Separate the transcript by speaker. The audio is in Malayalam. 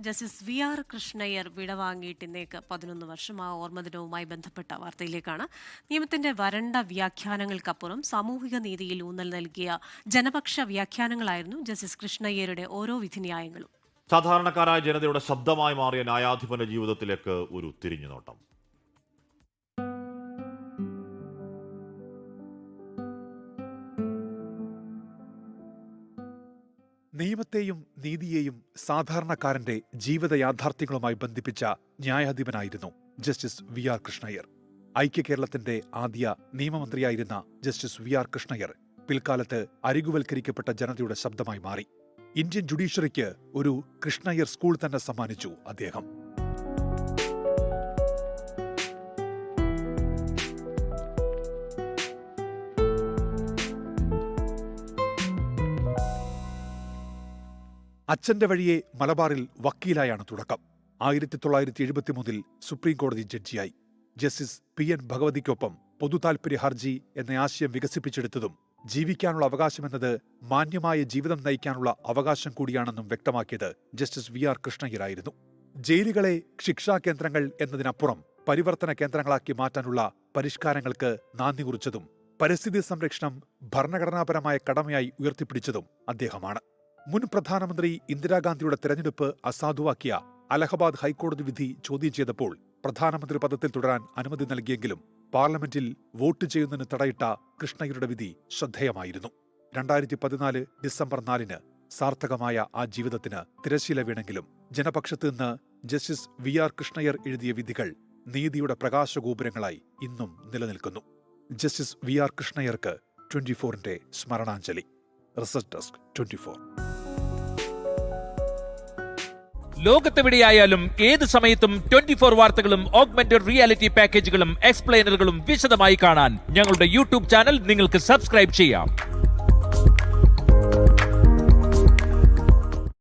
Speaker 1: ജസ്റ്റിസ് വി.ആർ. കൃഷ്ണയ്യർ വിടവാങ്ങിയിട്ട് ഇന്നേക്ക് 11 വർഷം. ആ ഓർമ്മദിനവുമായി ബന്ധപ്പെട്ട വാർത്തയിലേക്കാണ്. നിയമത്തിന്റെ വരണ്ട വ്യാഖ്യാനങ്ങൾക്കപ്പുറം സാമൂഹിക നീതിയിൽ ഊന്നൽ നൽകിയ ജനപക്ഷ വ്യാഖ്യാനങ്ങളായിരുന്നു ജസ്റ്റിസ് കൃഷ്ണയ്യരുടെ ഓരോ വിധിന്യായങ്ങളും.
Speaker 2: സാധാരണക്കാരായ ജനതയുടെ ശബ്ദമായി മാറിയ ന്യായാധിപന്റെ ജീവിതത്തിലേക്ക് ഒരു തിരിഞ്ഞുനോട്ടം.
Speaker 3: നിയമത്തെയും നീതിയെയും സാധാരണക്കാരന്റെ ജീവിത യാഥാർത്ഥ്യങ്ങളുമായി ബന്ധിപ്പിച്ച ന്യായാധിപനായിരുന്നു ജസ്റ്റിസ് വി.ആർ. കൃഷ്ണയ്യർ. ഐക്യകേരളത്തിന്റെ ആദ്യ നിയമമന്ത്രിയായിരുന്ന ജസ്റ്റിസ് വി.ആർ. കൃഷ്ണയ്യർ പിൽക്കാലത്ത് അരികുവൽക്കരിക്കപ്പെട്ട ജനതയുടെ ശബ്ദമായി മാറി. ഇന്ത്യൻ ജുഡീഷ്യറിക്ക് ഒരു കൃഷ്ണയ്യർ സ്കൂൾ തന്നെ സമ്മാനിച്ചു അദ്ദേഹം. അച്ഛന്റെ വഴിയെ മലബാറിൽ വക്കീലായാണ് തുടക്കം. 1973 സുപ്രീം കോടതി ജഡ്ജിയായി. ജസ്റ്റിസ് പി.എൻ. ഭഗവതിക്കൊപ്പം പൊതുതാൽപര്യ ഹർജി എന്ന ആശയം വികസിപ്പിച്ചെടുത്തതും ജീവിക്കാനുള്ള അവകാശമെന്നത് മാന്യമായ ജീവിതം നയിക്കാനുള്ള അവകാശം കൂടിയാണെന്നും വ്യക്തമാക്കിയത് ജസ്റ്റിസ് വി.ആർ. കൃഷ്ണയ്യരായിരുന്നു. ജയിലുകളെ ശിക്ഷാ കേന്ദ്രങ്ങൾ എന്നതിനപ്പുറം പരിവർത്തന കേന്ദ്രങ്ങളാക്കി മാറ്റാനുള്ള പരിഷ്കാരങ്ങൾക്ക് നാന്ദി കുറിച്ചതും പരിസ്ഥിതി സംരക്ഷണം ഭരണഘടനാപരമായ കടമയായി ഉയർത്തിപ്പിടിച്ചതും അദ്ദേഹമാണ്. മുൻ പ്രധാനമന്ത്രി ഇന്ദിരാഗാന്ധിയുടെ തെരഞ്ഞെടുപ്പ് അസാധുവാക്കിയ അലഹബാദ് ഹൈക്കോടതി വിധി ചോദ്യം ചെയ്തപ്പോൾ പ്രധാനമന്ത്രി പദത്തിൽ തുടരാൻ അനുമതി നൽകിയെങ്കിലും പാർലമെന്റിൽ വോട്ട് ചെയ്യുന്നതിന് തടയിട്ട കൃഷ്ണയ്യരുടെ വിധി ശ്രദ്ധേയമായിരുന്നു. 2014 ഡിസംബർ 4 സാർത്ഥകമായ ആ ജീവിതത്തിന് തിരശ്ശീല വീണെങ്കിലും ജനപക്ഷത്ത് നിന്ന് ജസ്റ്റിസ് വി.ആർ. കൃഷ്ണയ്യർ എഴുതിയ വിധികൾ നീതിയുടെ പ്രകാശഗോപുരങ്ങളായി ഇന്നും നിലനിൽക്കുന്നു. ജസ്റ്റിസ് വി.ആർ. കൃഷ്ണയ്യർക്ക് 24-ന്റെ സ്മരണാഞ്ജലി. Research desk 24.
Speaker 4: ലോകത്തെവിടെയായാലും ഏത് സമയത്തും 24 വാർത്തകളും ഓഗ്മെന്റഡ് റിയാലിറ്റി പാക്കേജുകളും എക്സ്പ്ലെയിനറുകളും വിശദമായി കാണാൻ ഞങ്ങളുടെ യൂട്യൂബ് ചാനൽ നിങ്ങൾക്ക് സബ്സ്ക്രൈബ് ചെയ്യാം.